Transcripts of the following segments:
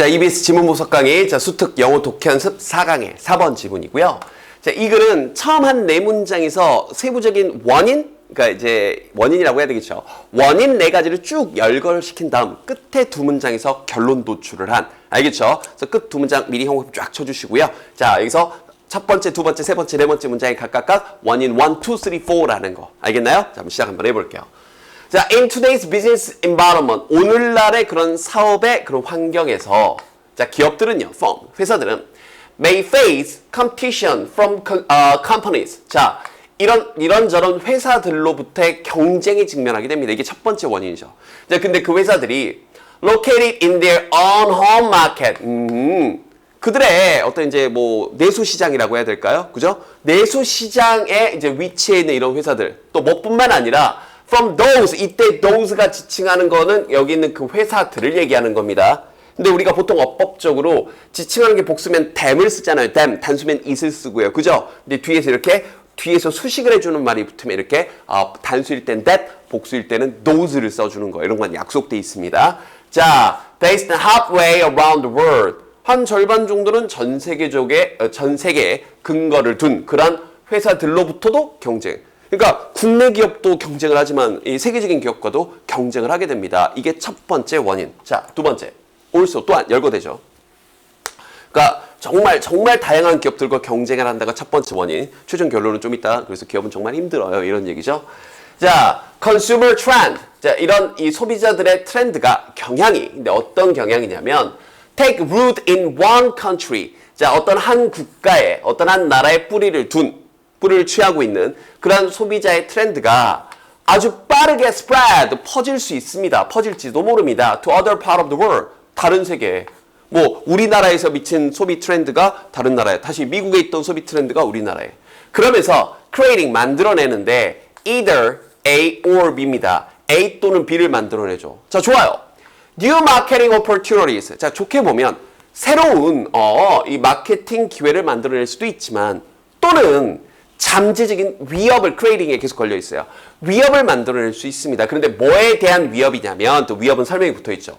자, EBS 지문 보석 강의, 자, 수특 영어 독해 연습 4강의 4번 지문이고요. 자, 이 글은 처음 한 네 문장에서 세부적인 원인, 그러니까 이제 원인이라고 해야 되겠죠. 원인 네 가지를 쭉 열거시킨 다음 끝에 두 문장에서 결론 도출을 한, 알겠죠? 그래서 끝 두 문장 미리 홍보 쫙 쳐주시고요. 자, 여기서 첫 번째, 두 번째, 세 번째, 네 번째 문장에 각각 원인 1, 2, 3, 4라는 거. 알겠나요? 자, 한번 시작 한번 해볼게요. 자, in today's business environment, 오늘날의 그런 사업의 그런 환경에서, 자, 기업들은요, firm, 회사들은 may face competition from companies. 자, 이런저런 회사들로부터의 경쟁에 직면하게 됩니다. 이게 첫 번째 원인이죠. 자, 근데 그 회사들이 located in their own home market. 그들의 어떤 이제 뭐 내수 시장이라고 해야 될까요? 그죠? 내수 시장에 이제 위치해 있는 이런 회사들. 또 뭐뿐만 아니라 from those, 이때 those가 지칭하는 거는 여기 있는 그 회사들을 얘기하는 겁니다. 근데 우리가 보통 어법적으로 지칭하는 게 복수면 tham을 쓰잖아요. them, 단수면 it을 쓰고요. 그죠? 근데 뒤에서 수식을 해주는 말이 붙으면 이렇게 단수일 땐 that, 복수일 때는 those를 써주는 거예요. 이런 건 약속돼 있습니다. 자, based halfway around the world. 한 절반 정도는 전 세계에 근거를 둔 그런 회사들로부터도 경쟁. 그러니까 국내 기업도 경쟁을 하지만 이 세계적인 기업과도 경쟁을 하게 됩니다. 이게 첫 번째 원인. 자, 두 번째. also 또한 열거되죠. 그러니까 정말 다양한 기업들과 경쟁을 한다가 첫 번째 원인. 최종 결론은 좀 있다. 그래서 기업은 정말 힘들어요. 이런 얘기죠. 자, consumer trend. 자, 이런 이 소비자들의 트렌드가 경향이. 근데 어떤 경향이냐면 take root in one country. 자, 어떤 한 국가에, 어떤 한 나라에 뿌리를 취하고 있는 그런 소비자의 트렌드가 아주 빠르게 spread, 퍼질 수 있습니다. 퍼질지도 모릅니다. to other part of the world. 다른 세계에. 뭐 우리나라에서 미친 소비 트렌드가 다른 나라에, 다시 미국에 있던 소비 트렌드가 우리나라에. 그러면서 creating, 만들어내는데 either A or B입니다. A 또는 B를 만들어내죠. 자, 좋아요. New marketing opportunities. 자, 좋게 보면 새로운 이 마케팅 기회를 만들어낼 수도 있지만 또는 잠재적인 위협을 creating에 계속 걸려 있어요. 위협을 만들어낼 수 있습니다. 그런데 뭐에 대한 위협이냐면 또 위협은 설명이 붙어 있죠.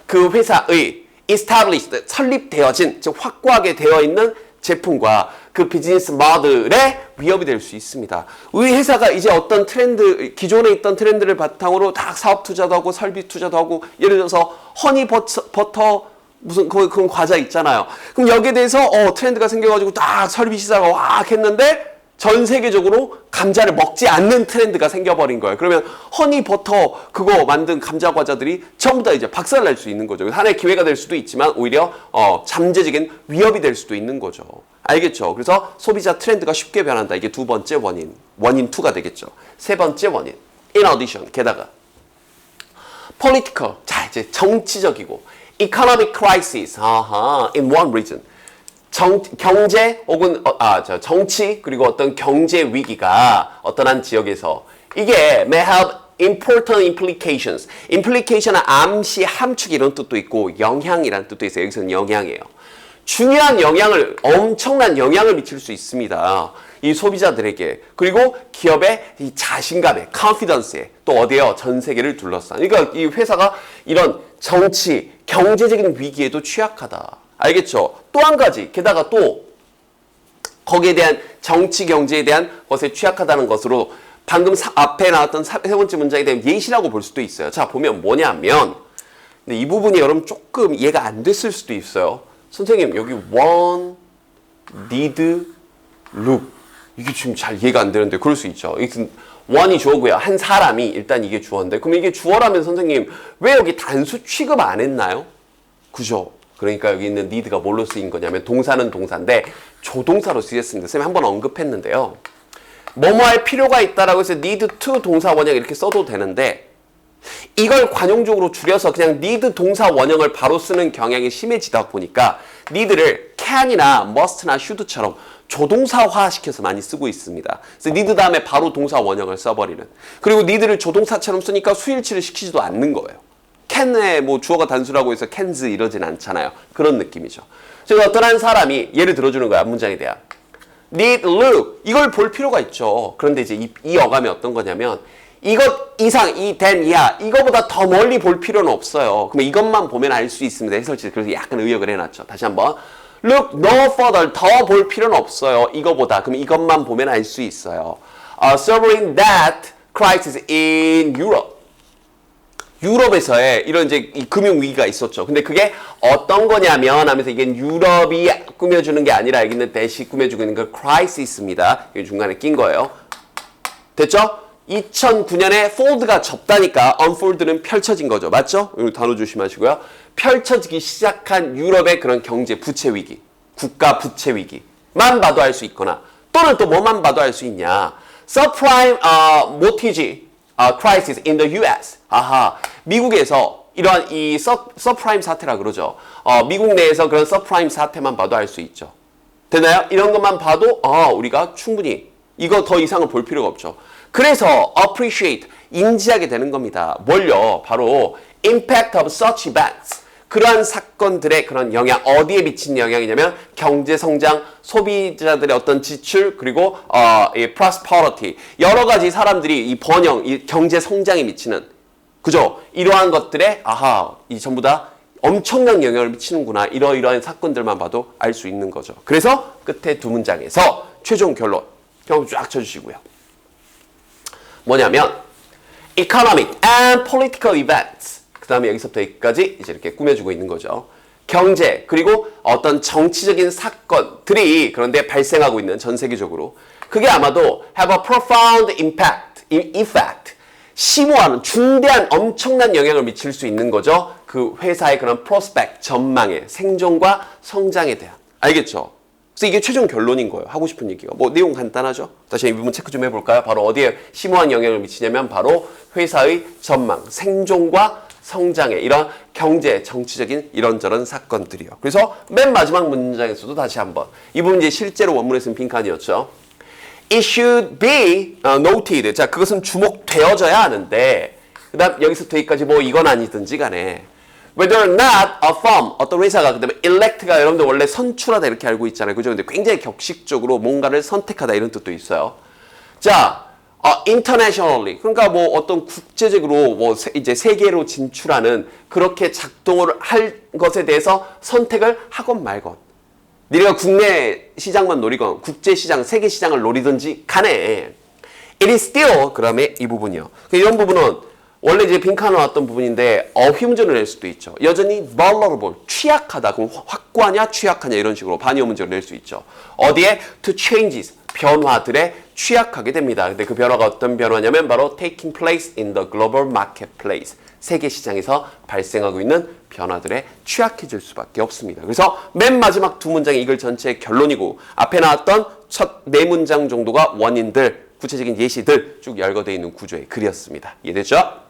그 회사의 established, 설립되어진, 즉 확고하게 되어 있는 제품과 그 비즈니스 모델에 위협이 될 수 있습니다. 우리 회사가 이제 어떤 트렌드, 기존에 있던 트렌드를 바탕으로 다 사업 투자도 하고 설비 투자도 하고, 예를 들어서 허니 버터 무슨 그런 과자 있잖아요. 그럼 여기에 대해서 트렌드가 생겨가지고 딱 설비 시사가 와 했는데 전 세계적으로 감자를 먹지 않는 트렌드가 생겨버린 거예요. 그러면 허니버터 그거 만든 감자 과자들이 전부 다 이제 박살날 수 있는 거죠. 하나의 기회가 될 수도 있지만 오히려 잠재적인 위협이 될 수도 있는 거죠. 알겠죠? 그래서 소비자 트렌드가 쉽게 변한다. 이게 두 번째 원인. 원인 2가 되겠죠. 세 번째 원인. In addition, 게다가 political. 자, 이제 정치적이고 economic crisis. in one region. 경제 혹은 정치 그리고 어떤 경제 위기가 어떤 한 지역에서 이게 may have important implications. implication은 암시, 함축 이런 뜻도 있고 영향이라는 뜻도 있어요. 여기서는 영향이에요. 중요한 영향을, 엄청난 영향을 미칠 수 있습니다. 이 소비자들에게. 그리고 기업의 이 자신감에, confidence에, 또 어디에요? 전 세계를 둘러싼. 그러니까 이 회사가 이런 정치, 경제적인 위기에도 취약하다. 알겠죠? 또 한 가지, 게다가 또 거기에 대한 정치, 경제에 대한 것에 취약하다는 것으로 방금 앞에 나왔던 세 번째 문장에 대한 예시라고 볼 수도 있어요. 자, 보면 뭐냐면, 근데 이 부분이 여러분 조금 이해가 안 됐을 수도 있어요. 선생님, 여기 want, need, look. 이게 지금 잘 이해가 안 되는데 그럴 수 있죠. want이 주어고요. 한 사람이 일단 이게 주어인데, 그럼 이게 주어라면 선생님 왜 여기 단수 취급 안 했나요? 그죠? 그러니까 여기 있는 need가 뭘로 쓰인 거냐면 동사는 동사인데 조동사로 쓰였습니다. 쌤이 한번 언급했는데요. 뭐뭐 할 필요가 있다라고 해서 need to 동사 원형 이렇게 써도 되는데 이걸 관용적으로 줄여서 그냥 need 동사 원형을 바로 쓰는 경향이 심해지다 보니까 need를 can이나 must나 should처럼 조동사화 시켜서 많이 쓰고 있습니다. 그래서 need 다음에 바로 동사 원형을 써버리는. 그리고 need를 조동사처럼 쓰니까 수일치를 시키지도 않는 거예요. can에 뭐 주어가 단수라고 해서 cans 이러진 않잖아요. 그런 느낌이죠. 그래서 어떤 한 사람이 예를 들어주는 거야. 문장에 대한 need, look 이걸 볼 필요가 있죠. 그런데 이제 이 어감이 어떤 거냐면 이것 이상, 이 than 이하, 이거보다 더 멀리 볼 필요는 없어요. 그럼 이것만 보면 알 수 있습니다. 해설지. 그래서 약간 의역을 해놨죠. 다시 한번. Look no further. 더 볼 필요는 없어요. 이거보다. 그럼 이것만 보면 알 수 있어요. Sovereign debt crisis in Europe. 유럽에서의 이런 이제 이 금융 위기가 있었죠. 근데 그게 어떤 거냐면 하면서 이게 유럽이 꾸며주는 게 아니라 여기는 대시 꾸며주고 있는 그 crisis입니다. 이게 중간에 낀 거예요. 됐죠? 2009년에 fold가 접다니까 unfold는 펼쳐진 거죠. 맞죠? 이거 단어 조심하시고요. 펼쳐지기 시작한 유럽의 그런 경제 부채 위기, 국가 부채 위기만 봐도 알 수 있거나 또는 또 뭐만 봐도 알 수 있냐. subprime mortgage crisis in the US. 아하, 미국에서 이러한 이 subprime 사태라 그러죠. 미국 내에서 그런 subprime 사태만 봐도 알 수 있죠. 되나요? 이런 것만 봐도 우리가 충분히 이거 더 이상을 볼 필요가 없죠. 그래서 appreciate, 인지하게 되는 겁니다. 뭘요? 바로 impact of such events. 그러한 사건들의 그런 영향, 어디에 미친 영향이냐면 경제 성장, 소비자들의 어떤 지출, 그리고 이 prosperity. 여러 가지 사람들이 이 번영, 이 경제 성장에 미치는, 그죠? 이러한 것들에 이 전부 다 엄청난 영향을 미치는구나. 이러이러한 사건들만 봐도 알 수 있는 거죠. 그래서 끝에 두 문장에서 최종 결론 형 쫙 쳐주시고요. 뭐냐면 economic and political events. 그 다음에 여기서부터 여기까지 이제 이렇게 꾸며주고 있는 거죠. 경제 그리고 어떤 정치적인 사건들이 그런데 발생하고 있는 전 세계적으로 그게 아마도 have a profound effect. 심오한 중대한 엄청난 영향을 미칠 수 있는 거죠. 그 회사의 그런 prospect, 전망에 생존과 성장에 대한. 알겠죠? 그래서 이게 최종 결론인 거예요. 하고 싶은 얘기가. 뭐 내용 간단하죠? 다시 이 부분 체크 좀 해볼까요? 바로 어디에 심오한 영향을 미치냐면 바로 회사의 전망, 생존과 성장에 이런 경제, 정치적인 이런저런 사건들이요. 그래서 맨 마지막 문장에서도 다시 한번 이 부분 이제 실제로 원문에 쓴 빈칸이었죠. It should be noted. 자, 그것은 주목되어져야 하는데 그 다음 여기서부터 여기까지 뭐 이건 아니든지 간에 whether or not a firm, 어떤 회사가 그다음에 elect가 여러분들 원래 선출하다 이렇게 알고 있잖아요. 그죠? 근데 굉장히 격식적으로 뭔가를 선택하다 이런 뜻도 있어요. 자, internationally. 그러니까 뭐 어떤 국제적으로 뭐 이제 세계로 진출하는 그렇게 작동을 할 것에 대해서 선택을 하건 말건. 네가 국내 시장만 노리건 국제 시장, 세계 시장을 노리든지 간에 it is still 그다음에 이 부분이요. 이런 부분은 원래 이제 빈칸 나왔던 부분인데 어휘문제를 낼 수도 있죠. 여전히 vulnerable, 취약하다. 그럼 확고하냐, 취약하냐 이런 식으로 반의어 문제를 낼 수 있죠. 어디에? to changes, 변화들에 취약하게 됩니다. 근데 그 변화가 어떤 변화냐면 바로 taking place in the global marketplace. 세계 시장에서 발생하고 있는 변화들에 취약해질 수밖에 없습니다. 그래서 맨 마지막 두 문장이 이글 전체의 결론이고 앞에 나왔던 첫 네 문장 정도가 원인들, 구체적인 예시들 쭉 열거되어 있는 구조의 글이었습니다. 이해됐죠?